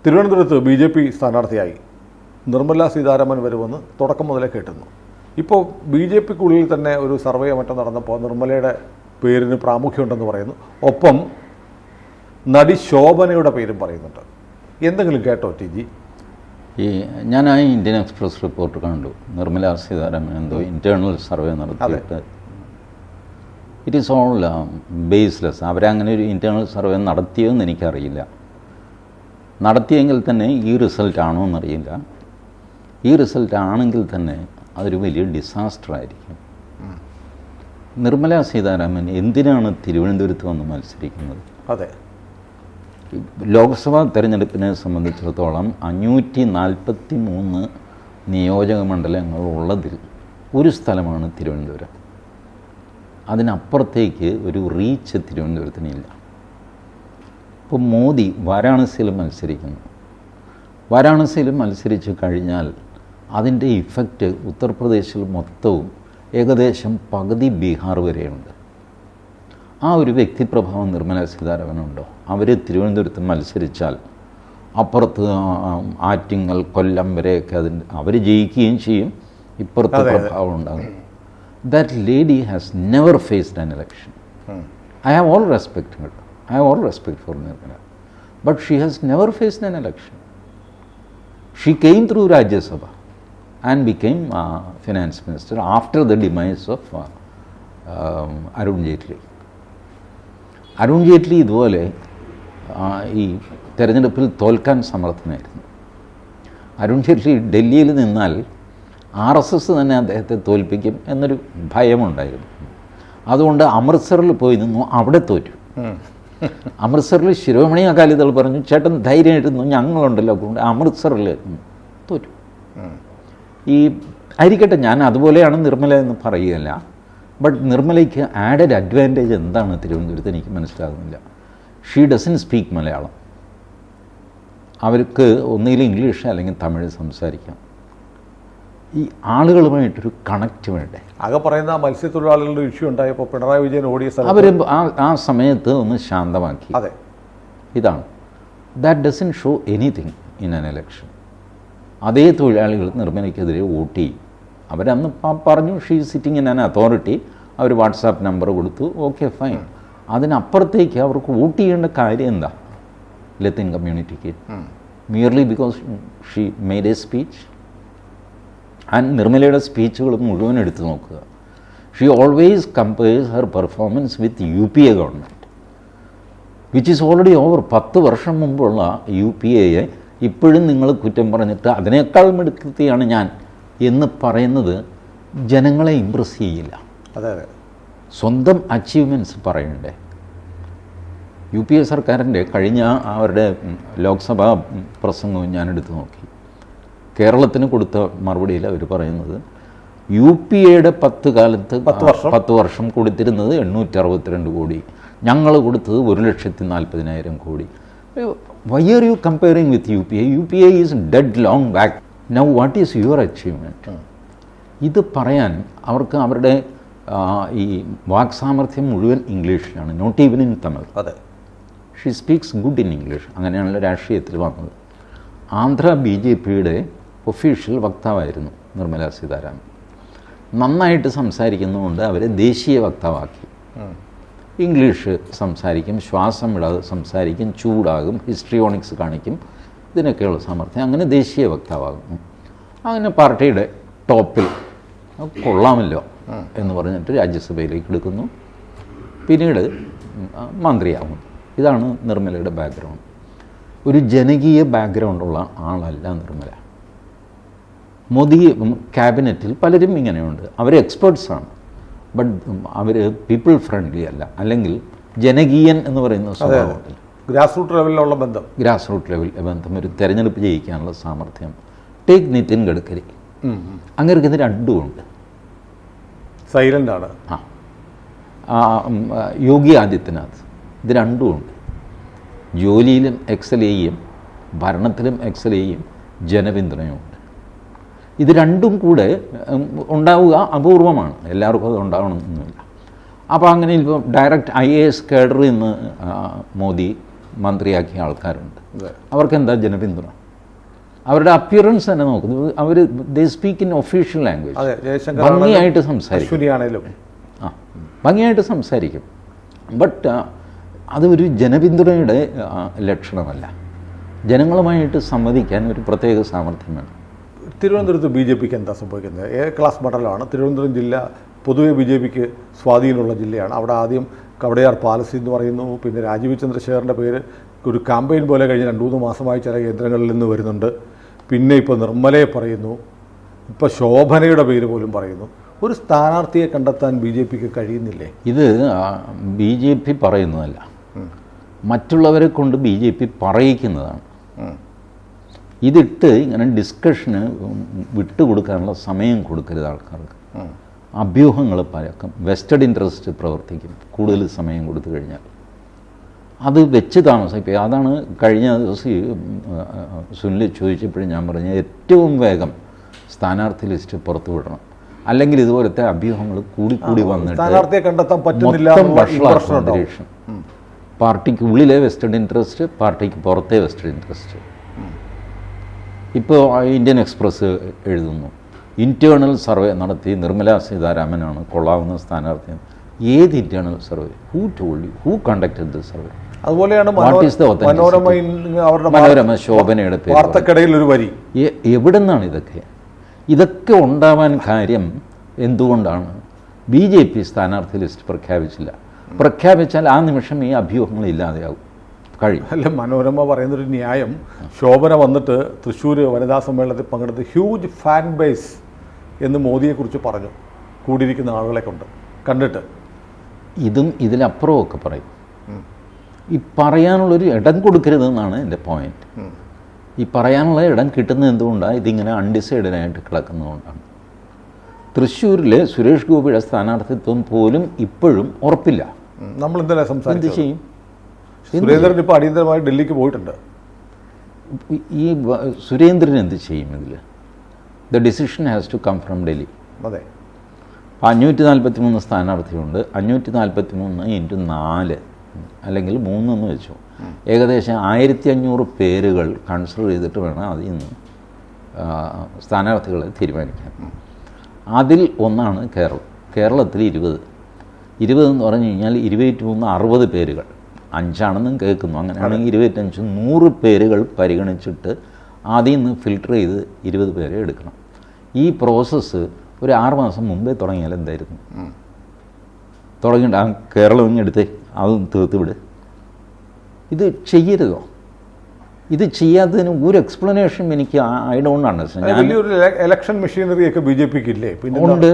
തിരുവനന്തപുരത്ത് BJP സ്ഥാനാർത്ഥിയായി നിർമ്മല സീതാരാമൻ വരുമെന്ന് തുടക്കം മുതലേ കേട്ടിരുന്നു. ഇപ്പോൾ BJPക്കുള്ളിൽ തന്നെ ഒരു സർവേ മറ്റം നടന്നപ്പോൾ നിർമ്മലയുടെ പേരിന് പ്രാമുഖ്യമുണ്ടെന്ന് പറയുന്നു. ഒപ്പം നടി ശോഭനയുടെ പേരും പറയുന്നുണ്ട്. എന്തെങ്കിലും കേട്ടോ TG? ഞാൻ ആ ഇന്ത്യൻ എക്സ്പ്രസ് റിപ്പോർട്ട് കണ്ടു. നിർമ്മല സീതാരാമൻ എന്തോ ഇൻറ്റേർണൽ സർവേ നടത്തിയിട്ട് ഇറ്റ് ഈസ് ഓൾ ബേസ്ലെസ്. അവരങ്ങനെ ഒരു ഇൻറ്റേർണൽ സർവേ നടത്തിയോന്ന് എനിക്കറിയില്ല. നടത്തിയെങ്കിൽ തന്നെ ഈ റിസൾട്ട് ആണോ എന്നറിയില്ല. ഈ റിസൾട്ട് ആണെങ്കിൽ തന്നെ അതൊരു വലിയ ഡിസാസ്റ്റർ ആയിരിക്കും. നിർമ്മല സീതാരാമൻ എന്തിനാണ് തിരുവനന്തപുരത്ത് വന്ന് മത്സരിക്കുന്നത്? അതെ, ലോക്സഭാ തെരഞ്ഞെടുപ്പിനെ സംബന്ധിച്ചിടത്തോളം 543 നിയോജക മണ്ഡലങ്ങളുള്ളതിൽ ഒരു സ്ഥലമാണ് തിരുവനന്തപുരം. അതിനപ്പുറത്തേക്ക് ഒരു റീച്ച് തിരുവനന്തപുരത്തിനില്ല. ഇപ്പോൾ മോദി വാരാണസിയിൽ മത്സരിക്കുന്നു. വാരാണസിയിൽ മത്സരിച്ച് കഴിഞ്ഞാൽ അതിൻ്റെ ഇഫക്റ്റ് ഉത്തർപ്രദേശിൽ മൊത്തവും ഏകദേശം പകുതി ബീഹാർ വരെയുണ്ട്. ആ ഒരു വ്യക്തിപ്രഭാവം നിർമ്മല സീതാരാമനുണ്ടോ? അവർ തിരുവനന്തപുരത്ത് മത്സരിച്ചാൽ അപ്പുറത്ത് ആറ്റിങ്ങൽ, കൊല്ലം വരെയൊക്കെ അവർ ജയിക്കുകയും ചെയ്യും, ഇപ്പുറത്ത് പ്രഭാവം ഉണ്ടാകും. That lady has never faced an election. I have all respect for her. I have all respect for Nirmala. But she has never faced an election. She came through Rajya Sabha and became finance minister after the demise of Arun Jaitley. Arun Jaitley ഇതുപോലെ ഈ തെരഞ്ഞെടുപ്പിൽ തോൽക്കാൻ സമർത്ഥനായിരുന്നു. അരുൺ ജെയ്റ്റ്ലി ഡൽഹിയിൽ നിന്നാൽ RSS തന്നെ അദ്ദേഹത്തെ തോൽപ്പിക്കും എന്നൊരു ഭയമുണ്ടായിരുന്നു. അതുകൊണ്ട് അമൃത്സറിൽ പോയി നിന്നു, അവിടെ തോറ്റു. അമൃത്സറിൽ ശിരോമണി അകാലിദൾ പറഞ്ഞു, ചേട്ടൻ ധൈര്യമായിരുന്നു, ഞങ്ങളുണ്ടല്ലോ, കൊണ്ട് അമൃത്സറിൽ തോറ്റു. ഈ ആയിരിക്കട്ടെ, ഞാൻ അതുപോലെയാണ് നിർമ്മല എന്ന് പറയുകയല്ല. ബട്ട് നിർമ്മലയ്ക്ക് ആഡഡ് അഡ്വാൻറ്റേജ് എന്താണ് തിരുവനന്തപുരത്ത് എനിക്ക് മനസ്സിലാകുന്നില്ല. She doesn't speak Malayalam. അവർക്ക് ഒന്നുകിൽ ഇംഗ്ലീഷ് അല്ലെങ്കിൽ തമിഴ് സംസാരിക്കാം. ഈ ആളുകളുമായിട്ടൊരു കണക്റ്റ് വേണ്ടേ? ആകെ പറയുന്ന മത്സ്യത്തൊഴിലാളികളുടെ ഇഷ്യൂ ഉണ്ടായപ്പോൾ പിണറായി വിജയൻ ഓടിയ സ്ഥലം അവർ ആ സമയത്ത് ഒന്ന് ശാന്തമാക്കി. അതെ, ഇതാണ്. That doesn't show anything in an election. അതേ തൊഴിലാളികൾ നിർമ്മലയ്ക്കെതിരെ വോട്ട് ചെയ്യും. അവരന്ന് പറഞ്ഞു she sitting in an authority. അവർ വാട്സാപ്പ് നമ്പർ കൊടുത്തു, ഓക്കെ ഫൈൻ. അതിനപ്പുറത്തേക്ക് അവർക്ക് വോട്ട് ചെയ്യേണ്ട കാര്യം എന്താ? ലത്തിൻ കമ്മ്യൂണിറ്റിക്ക് merely because she made a speech. And നിർമ്മലയുടെ സ്പീച്ചുകൾ മുഴുവൻ എടുത്തു നോക്കുക. She always compares her performance with UPA government, which is already over. 10 വർഷം മുമ്പുള്ള UPAയെ ഇപ്പോഴും നിങ്ങൾ കുറ്റം പറഞ്ഞിട്ട് അതിനേക്കാൾ മിടുക്കത്തിയാണ് ഞാൻ എന്ന് പറയുന്നത് ജനങ്ങളെ ഇമ്പ്രസ് ചെയ്യില്ല. അതെ, സ്വന്തം അച്ചീവ്മെൻറ്റ്സ് പറയണ്ടേ? UPA സർക്കാരിൻ്റെ കഴിഞ്ഞ അവരുടെ ലോക്സഭാ പ്രസംഗവും ഞാൻ എടുത്തു നോക്കി. കേരളത്തിന് കൊടുത്ത മറുപടിയിൽ അവർ പറയുന്നത് UPAയുടെ 10 വർഷം കൊടുത്തിരുന്നത് 862 കോടി, ഞങ്ങൾ കൊടുത്തത് 1,40,40,000 കോടി. Why are you comparing with UPA? UPA is dead long back. Now what is your achievement? ഇത് പറയാൻ അവർക്ക് അവരുടെ ഈ വാക്സാമർഥ്യം മുഴുവൻ ഇംഗ്ലീഷിലാണ്, നോട്ട് ഈവൻ ഇൻ തമിഴ്. അതെ, she speaks good in English. അങ്ങനെയാണല്ലോ രാഷ്ട്രീയത്തിൽ വന്നത്. ആന്ധ്ര BJPയുടെ ഒഫീഷ്യൽ വക്താവായിരുന്നു നിർമ്മല സീതാരാമൻ. നന്നായിട്ട് സംസാരിക്കുന്നതുകൊണ്ട് അവരെ ദേശീയ വക്താവാക്കി. ഇംഗ്ലീഷ് സംസാരിക്കും, ശ്വാസം വിടാതെ സംസാരിക്കും, ചൂടാകും, ഹിസ്ട്രിയോണിക്സ് കാണിക്കും, ഇതിനൊക്കെയുള്ള സാമർഥ്യം. അങ്ങനെ ദേശീയ വക്താവാകും. അങ്ങനെ പാർട്ടിയുടെ ടോപ്പിൽ കൊള്ളാമല്ലോ എന്ന് പറഞ്ഞിട്ട് രാജ്യസഭയിലേക്ക് എടുക്കുന്നു, പിന്നീട് മന്ത്രിയാകുന്നു. ഇതാണ് നിർമ്മലയുടെ ബാക്ക്ഗ്രൗണ്ട്. ഒരു ജനകീയ ബാക്ക്ഗ്രൗണ്ടുള്ള ആളല്ല നിർമ്മല. മോദി ക്യാബിനറ്റിൽ പലരും ഇങ്ങനെയുണ്ട്, അവർ എക്സ്പേർട്സാണ്, ബട്ട് അവർ പീപ്പിൾ ഫ്രണ്ട്ലി അല്ല, അല്ലെങ്കിൽ ജനകീയൻ എന്ന് പറയുന്ന സ്വഭാവത്തിൽ ഗ്രാസ് റൂട്ട് ലെവലിലുള്ള ബന്ധം, ഗ്രാസ് റൂട്ട് ലെവൽ ബന്ധം, ഒരു തെരഞ്ഞെടുപ്പ് ജയിക്കാനുള്ള സാമർഥ്യം. ടേക്ക് നിതിൻ ഗഡ്കരി, അങ്ങനെ ഇത് രണ്ടുമുണ്ട്. സൈലൻ്റ് ആണ്. യോഗി ആദിത്യനാഥ്, ഇത് രണ്ടുമുണ്ട്. ജോലിയിലും എക്സൽ ചെയ്യും, ഭരണത്തിലും എക്സൽ ചെയ്യും, ജനപിന്തുണയുമുണ്ട്. ഇത് രണ്ടും കൂടെ ഉണ്ടാവുക അപൂർവമാണ്. എല്ലാവർക്കും അത് ഉണ്ടാവണമെന്നൊന്നുമില്ല. അപ്പോൾ അങ്ങനെ ഇപ്പോൾ ഡയറക്റ്റ് IAS കേഡറിൽ നിന്ന് മോദി മന്ത്രിയാക്കിയ ആൾക്കാരുണ്ട്. അവർക്ക് എന്താ ജനപിന്തുണ? അവരുടെ അപ്പിയറൻസ് തന്നെ നോക്കുന്നത്. അവർ they speak in official language, ഭംഗിയായിട്ട് സംസാരിക്കും. ഭംഗിയായിട്ട് സംസാരിക്കും. ബട്ട് അതൊരു ജനപിന്തുണയുടെ ലക്ഷണമല്ല. ജനങ്ങളുമായിട്ട് സംവദിക്കാൻ ഒരു പ്രത്യേക സാമർഥ്യം വേണം. തിരുവനന്തപുരത്ത് ബി ജെ പിക്ക് എന്താ സംഭവിക്കുന്നത്? എ ക്ലാസ് മണ്ഡലമാണ് തിരുവനന്തപുരം ജില്ല. പൊതുവെ ബി ജെ പിക്ക് സ്വാധീനമുള്ള ജില്ലയാണ്. അവിടെ ആദ്യം കവടയാർ പാലസി എന്ന് പറയുന്നു, പിന്നെ രാജീവ് ചന്ദ്രശേഖറിൻ്റെ പേര് ഒരു ക്യാമ്പയിൻ പോലെ കഴിഞ്ഞ് 2-3 മാസമായി ചില കേന്ദ്രങ്ങളിൽ നിന്ന് വരുന്നുണ്ട്. പിന്നെ ഇപ്പോൾ നിർമ്മലയെ പറയുന്നു, ഇപ്പോൾ ശോഭനയുടെ പേര് പോലും പറയുന്നു. ഒരു സ്ഥാനാർത്ഥിയെ കണ്ടെത്താൻ ബി ജെ പിക്ക് കഴിയുന്നില്ലേ? ഇത് ബി ജെ പി പറയുന്നതല്ല, മറ്റുള്ളവരെ കൊണ്ട് ബി ജെ പി പറയിക്കുന്നതാണ്. ഇതിട്ട് ഇങ്ങനെ ഡിസ്കഷന് വിട്ടുകൊടുക്കാനുള്ള സമയം കൊടുക്കരുത് ആൾക്കാർക്ക്. അഭ്യൂഹങ്ങൾ പരക്കും, വെസ്റ്റഡ് ഇൻട്രസ്റ്റ് പ്രവർത്തിക്കും കൂടുതൽ സമയം കൊടുത്തു കഴിഞ്ഞാൽ. അത് വെച്ച് താമസിക്കുക. അതാണ് കഴിഞ്ഞ ദിവസം സുനിൽ ചോദിച്ചപ്പോഴും ഞാൻ പറഞ്ഞ ഏറ്റവും വേഗം സ്ഥാനാർത്ഥി ലിസ്റ്റ് പുറത്തു വിടണം. അല്ലെങ്കിൽ ഇതുപോലത്തെ അഭ്യൂഹങ്ങൾ കൂടി വന്നിട്ട് സ്ഥാനാർത്ഥിയെ കണ്ടെത്താൻ പറ്റുന്നില്ല. അന്തരീക്ഷം, പാർട്ടിക്ക് ഉള്ളിലെ വെസ്റ്റഡ് ഇൻട്രസ്റ്റ്, പാർട്ടിക്ക് പുറത്തെ വെസ്റ്റഡ് ഇൻട്രസ്റ്റ്. ഇപ്പോൾ ഇന്ത്യൻ എക്സ്പ്രസ് എഴുതുന്നു, ഇൻറ്റേർണൽ സർവേ നടത്തി നിർമ്മലാ സീതാരാമനാണ് കൊള്ളാവുന്ന സ്ഥാനാർത്ഥി. ഏത് internal survey? Who told you? Who conducted the survey? അതുപോലെയാണ് മനോരമ ശോഭനയുടെ പേര് വാർത്തക്കിടയിൽ ഒരു വരി. എവിടെ നിന്നാണ് ഇതൊക്കെ ഉണ്ടാവാൻ കാര്യം എന്തുകൊണ്ടാണ്? ബി ജെ പി സ്ഥാനാർത്ഥി ലിസ്റ്റ് പ്രഖ്യാപിച്ചില്ല. പ്രഖ്യാപിച്ചാൽ ആ നിമിഷം ഈ അഭ്യൂഹങ്ങൾ ഇല്ലാതെയാവും. കഴിയും. അല്ല, മനോരമ പറയുന്നൊരു ന്യായം, ശോഭന വന്നിട്ട് തൃശ്ശൂർ വനിതാ സമ്മേളനത്തിൽ പങ്കെടുത്ത് ഹ്യൂജ് ഫാൻ ബേസ് എന്ന് മോദിയെക്കുറിച്ച് പറഞ്ഞു, കൂടിയിരിക്കുന്ന ആളുകളെ കൊണ്ട് കണ്ടിട്ട്. ഇതും ഇതിലപ്പുറമൊക്കെ പറയും. ഈ പറയാനുള്ളൊരു ഇടം കൊടുക്കരുതെന്നാണ് എൻ്റെ പോയിന്റ്. ഈ പറയാനുള്ള ഇടം കിട്ടുന്നത് എന്തുകൊണ്ടാണ്? ഇതിങ്ങനെ അൺഡിസൈഡഡായിട്ട് കിടക്കുന്നതുകൊണ്ടാണ്. തൃശ്ശൂരിൽ സുരേഷ് ഗോപിയുടെ സ്ഥാനാർത്ഥിത്വം പോലും ഇപ്പോഴും ഉറപ്പില്ല. നമ്മൾ ഇന്നലെ സംസാരിച്ചു. എന്ത് ചെയ്യും? സുരേന്ദ്രൻ ഇപ്പോൾ അടിയന്തരമായി ഡൽഹിക്ക് പോയിട്ടുണ്ട്. ഈ സുരേന്ദ്രൻ എന്ത് ചെയ്യും ഇതിൽ? The decision has to come from Delhi. അതെ. 543 സ്ഥാനാർത്ഥിയുണ്ട്. 543 × 4 അല്ലെങ്കിൽ 3 എന്ന് വെച്ചു. ഏകദേശം 1500 പേരുകൾ കൺസിഡർ ചെയ്തിട്ട് വേണം അതിൽ നിന്ന് സ്ഥാനാർത്ഥികളെ തീരുമാനിക്കാൻ. അതിൽ ഒന്നാണ് കേരളം. കേരളത്തിൽ 20 എന്ന് പറഞ്ഞു കഴിഞ്ഞാൽ 23 60 പേരുകൾ. 5ആണെന്നും കേൾക്കുന്നു. അങ്ങനെയാണെങ്കിൽ 25 100 പേരുകൾ പരിഗണിച്ചിട്ട് ആദ്യം നിന്ന് ഫിൽട്ടർ ചെയ്ത് 20 പേരെ എടുക്കണം. ഈ പ്രോസസ്സ് ഒരു 6 മാസം മുമ്പേ തുടങ്ങിയാൽ എന്തായിരുന്നു? തുടങ്ങിയിട്ട് ആ കേരളം ഇങ്ങെടുത്ത് അതും തീർത്ത് വിട്. ഇത് ചെയ്യരുതോ? ഇത് ചെയ്യാത്തതിന് ഒരു എക്സ്പ്ലനേഷൻ എനിക്ക് ഐ ഡോണ്ട് അണ്ടർസ്റ്റാൻഡ്. വലിയൊരു ഇലക്ഷൻ മെഷീനറി ഒക്കെ ബി ജെ പിക്ക് ഇല്ലേ? ഉണ്ട്.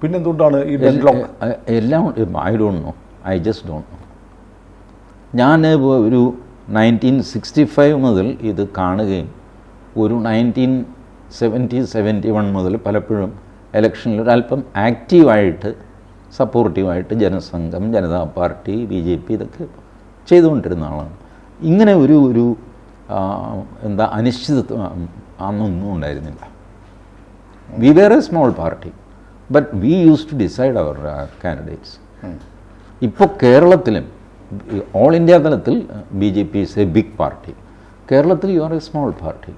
പിന്നെന്തുകൊണ്ടാണ് ഈ എല്ലാം I don't know. I just don't know. ഞാൻ ഒരു 1965 മുതൽ ഇത് കാണുകയും ഒരു 1970-71 മുതൽ പലപ്പോഴും ഇലക്ഷനിൽ ഒരല്പം ആക്റ്റീവായിട്ട് സപ്പോർട്ടീവായിട്ട് Jana Sangh, Janata party, B J P ഇതൊക്കെ ചെയ്തുകൊണ്ടിരുന്ന ആളാണ്. ഇങ്ങനെ ഒരു എന്താ അനിശ്ചിതത്വം അന്നൊന്നും ഉണ്ടായിരുന്നില്ല. We were a small party, but we use to decide our candidates. ഇപ്പോൾ കേരളത്തിലും ഓൾ ഇന്ത്യ തലത്തിൽ B J P is a big party. കേരളത്തിൽ you are a small party.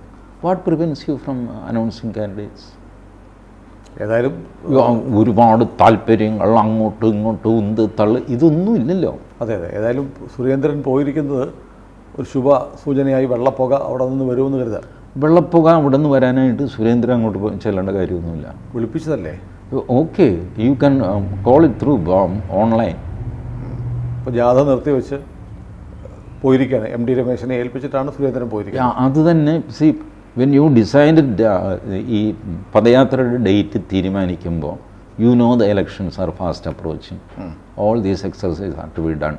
What prevents you from announcing candidates? ഏതായാലും ഒരുപാട് താല്പര്യങ്ങൾ അങ്ങോട്ടും ഇങ്ങോട്ടും ഉന്ത് തള്ളു ഇതൊന്നും ഇല്ലല്ലോ. അതെ. ഏതായാലും സുരേന്ദ്രൻ പോയിരിക്കുന്നത് ഒരു ശുഭ സൂചനയായി. വെള്ളപ്പുക അവിടെ നിന്ന് വരുമെന്ന് കരുതാം. വെള്ളപ്പുക അവിടെ നിന്ന് വരാനായിട്ട് സുരേന്ദ്രൻ അങ്ങോട്ട് ചെല്ലേണ്ട കാര്യമൊന്നുമില്ല. വിളിപ്പിച്ചതല്ലേ? Okay, you can call it through online. ഇപ്പോൾ ജാഥ നിർത്തിവെച്ച് പോയിരിക്കുകയാണ്. എം ഡി രമേശിനെ ഏൽപ്പിച്ചിട്ടാണ് സുരേന്ദ്രൻ പോയിരിക്കുന്നത്. അത് തന്നെ. സി, വെൻ യു ഡിസൈഡ് ഈ പദയാത്രയുടെ ഡേറ്റ് തീരുമാനിക്കുമ്പോൾ you know the elections are fast approaching. All these exercise are to be done.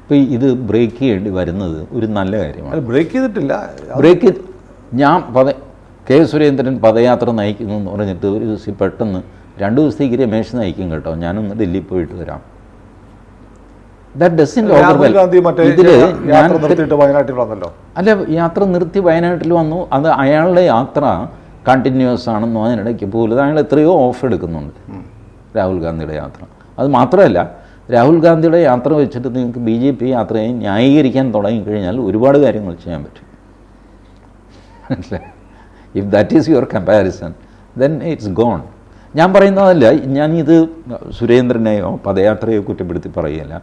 ഇപ്പോൾ ഇത് ബ്രേക്ക് ചെയ്യേണ്ടി വരുന്നത് ഒരു നല്ല കാര്യമാണ്. ബ്രേക്ക് ചെയ്തിട്ടില്ല. ഞാൻ കെ സുരേന്ദ്രൻ പദയാത്ര നയിക്കുന്നു എന്ന് പറഞ്ഞിട്ട് ഒരു ദിവസം പെട്ടെന്ന് 2 ദിവസത്തേക്ക് രമേശ് നയിക്കും കേട്ടോ, ഞാനൊന്ന് ഡൽഹി പോയിട്ട് വരാം. അല്ല, യാത്ര നിർത്തി വയനാട്ടിൽ വന്നു. അത് അയാളുടെ യാത്ര കണ്ടിന്യൂസ് ആണെന്നോ അതിനിടയ്ക്ക് പോലും അയാൾ എത്രയോ ഓഫ് എടുക്കുന്നുണ്ട്. രാഹുൽ ഗാന്ധിയുടെ യാത്ര. അത് മാത്രമല്ല, രാഹുൽ ഗാന്ധിയുടെ യാത്ര വെച്ചിട്ട് നിങ്ങൾക്ക് BJP യാത്രയെ ന്യായീകരിക്കാൻ തുടങ്ങിക്കഴിഞ്ഞാൽ ഒരുപാട് കാര്യങ്ങൾ ചെയ്യാൻ പറ്റും. മനസ്സിലായി? If that is your comparison then it's gone. ഞാൻ പറയുന്നതല്ല, ഞാനിത് സുരേന്ദ്രനെയോ പദയാത്രയോ കുറ്റപ്പെടുത്തി പറയുകയല്ല.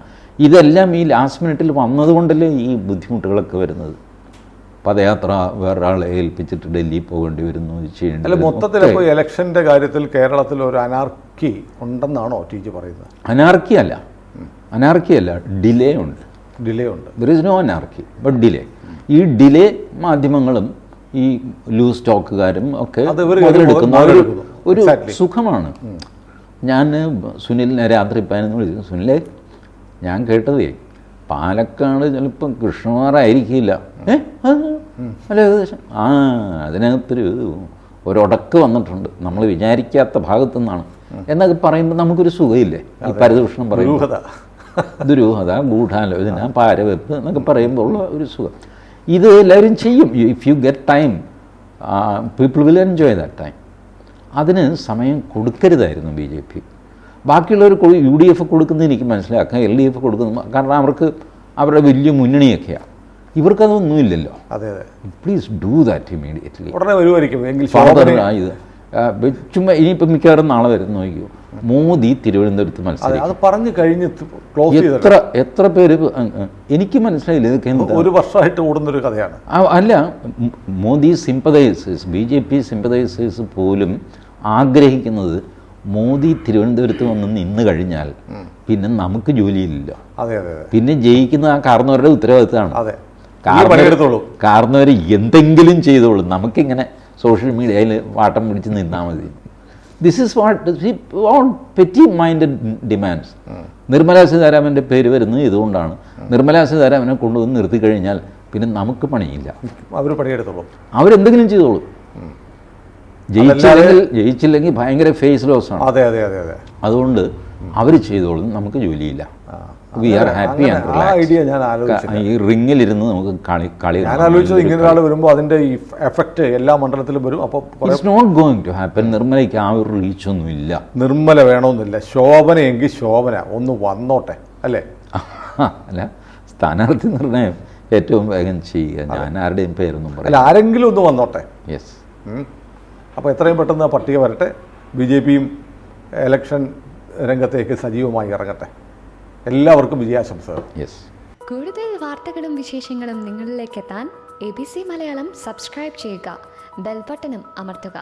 ഇതെല്ലാം ഈ ലാസ്റ്റ് മിനിറ്റിൽ വന്നതുകൊണ്ടല്ലേ ഈ ബുദ്ധിമുട്ടുകളൊക്കെ വരുന്നത്. പദയാത്ര വേറൊരാളെ ഏൽപ്പിച്ചിട്ട് ഡൽഹി പോകേണ്ടി വരുന്നു, ചെയ്യേണ്ടി അല്ല, മൊത്തത്തിൽ ഇപ്പോൾ ഇലക്ഷൻ്റെ കാര്യത്തിൽ കേരളത്തിൽ ഒരു അനാർക്കി ഉണ്ടെന്നാണോ TJ പറയുന്നത്? അനാർക്കിയല്ല, ഡിലേ ഉണ്ട്. ഡിലേ ഉണ്ട്. There is no anarchy but delay. ഈ ഡിലേ മാധ്യമങ്ങളും ഈ ലൂസ് സ്റ്റോക്കുകാരും ഒക്കെ മുതലെടുക്കുന്ന ഒരു സുഖമാണ്. ഞാൻ സുനിലിനെ രാത്രി 11 വിളിച്ചു. സുനിലെ, ഞാൻ കേട്ടതേ പാലക്കാട് ചിലപ്പം കൃഷ്ണകുമാറായിരിക്കില്ല. അല്ല, ഏകദേശം അതിനകത്തൊരു ഒരൊടക്ക് വന്നിട്ടുണ്ട്, നമ്മൾ വിചാരിക്കാത്ത ഭാഗത്തു നിന്നാണ് എന്നൊക്കെ പറയുമ്പോൾ നമുക്കൊരു സുഖമില്ലേ? ഈ പരദൂഷണം പറയുമ്പോൾ ദുരൂഹത, ഗൂഢാലോചന, പാരവെപ്പ് എന്നൊക്കെ പറയുമ്പോൾ ഉള്ള ഒരു സുഖം. ഇത് എല്ലാവരും ചെയ്യും. If you get time, people will enjoy that time. അതിന് സമയം കൊടുക്കരുതായിരുന്നു BJP. ബാക്കിയുള്ളവർ UDF കൊടുക്കുന്നത് എനിക്ക് മനസ്സിലാക്കാം, LDF കൊടുക്കുന്നു, കാരണം അവർക്ക് അവരുടെ വലിയ മുന്നണിയൊക്കെയാണ്. ഇവർക്കതൊന്നുമില്ലല്ലോ. അതെ, പ്ലീസ് ഡൂ ദാറ്റ് ഇമീഡിയറ്റ്ലി. ഉടനെ വരുമായിരിക്കും. ഇത് ചുമ്മാ ഇനിയിപ്പോൾ മിക്കവാറും നാളെ വരുന്ന നോക്കിയോ, മോദി തിരുവനന്തപുരത്ത് മത്സരം. അത് പറഞ്ഞു കഴിഞ്ഞ് എത്ര പേര്, എനിക്ക് മനസ്സിലായില്ല ഇതൊക്കെ എന്താ. ഒരു വർഷമായിട്ട് ഓടുന്നൊരു കഥയാണ്. അല്ല, മോദി സിമ്പതൈസേഴ്സ്, BJP സിമ്പതൈസേഴ്സ് പോലും ആഗ്രഹിക്കുന്നത് മോദി തിരുവനന്തപുരത്ത് വന്ന് നിന്ന് കഴിഞ്ഞാൽ പിന്നെ നമുക്ക് ജോലിയില്ലല്ലോ. പിന്നെ ജയിക്കുന്ന ആ കാരണവരുടെ ഉത്തരവാദിത്തമാണ്. കാരണവർ എന്തെങ്കിലും ചെയ്തോളും, നമുക്കിങ്ങനെ സോഷ്യൽ മീഡിയയിൽ വാട്ടം പിടിച്ച് നിന്നാൽ മതി. This is what all petty minded demands. Nirmala സീതാരാമൻ്റെ പേര് വരുന്നത് ഇതുകൊണ്ടാണ്. നിർമ്മലാ സീതാരാമനെ കൊണ്ടുവന്ന് നിർത്തി കഴിഞ്ഞാൽ പിന്നെ നമുക്ക് പണിയില്ല. അവർ പണിയെടുത്തോളും, അവരെന്തെങ്കിലും ചെയ്തോളും. ജയിച്ചില്ലെങ്കിൽ ഭയങ്കര ഫേസ് ലോസ് ആണ്. അതുകൊണ്ട് അവർ ചെയ്തോളും, നമുക്ക് ജോലിയില്ല. We are happy and relax. ഈ റിങ്ങിലിരുന്ന് നമുക്ക് കളി ഞാൻ ആലോചിച്ചത്, ഇങ്ങനെ ഒരാൾ വരുമ്പോൾ അതിൻ്റെ ഈ എഫക്റ്റ് എല്ലാ മണ്ഡലത്തിലും വരും. അപ്പോൾ it's not going to happen. നിർമ്മലയ്ക്ക് ആ ഒരു റീച്ചൊന്നും ഇല്ല. നിർമ്മല വേണമെന്നില്ല, ശോഭനയെങ്കിൽ ശോഭന ഒന്ന് വന്നോട്ടെ, അല്ലേ? അല്ല, സ്ഥാനാർത്ഥി നിർണയം ഏറ്റവും വേഗം ചെയ്യുക. ഞാൻ ആരുടെയും പേരൊന്നും പറയില്ല, ആരെങ്കിലും ഒന്ന് വന്നോട്ടെ. യെസ്. അപ്പോൾ എത്രയും പെട്ടെന്ന് പട്ടിക വരട്ടെ, BJPയും ഇലക്ഷൻ രംഗത്തേക്ക് സജീവമായി ഇറങ്ങട്ടെ. എല്ലാവർക്കും വിജയാശംസകൾ. യെസ്. കൂടുതൽ വാർത്തകളും വിശേഷങ്ങളും നിങ്ങളിലേക്ക് എത്താൻ ABC മലയാളം സബ്സ്ക്രൈബ് ചെയ്യുക, ബെൽ ബട്ടണും അമർത്തുക.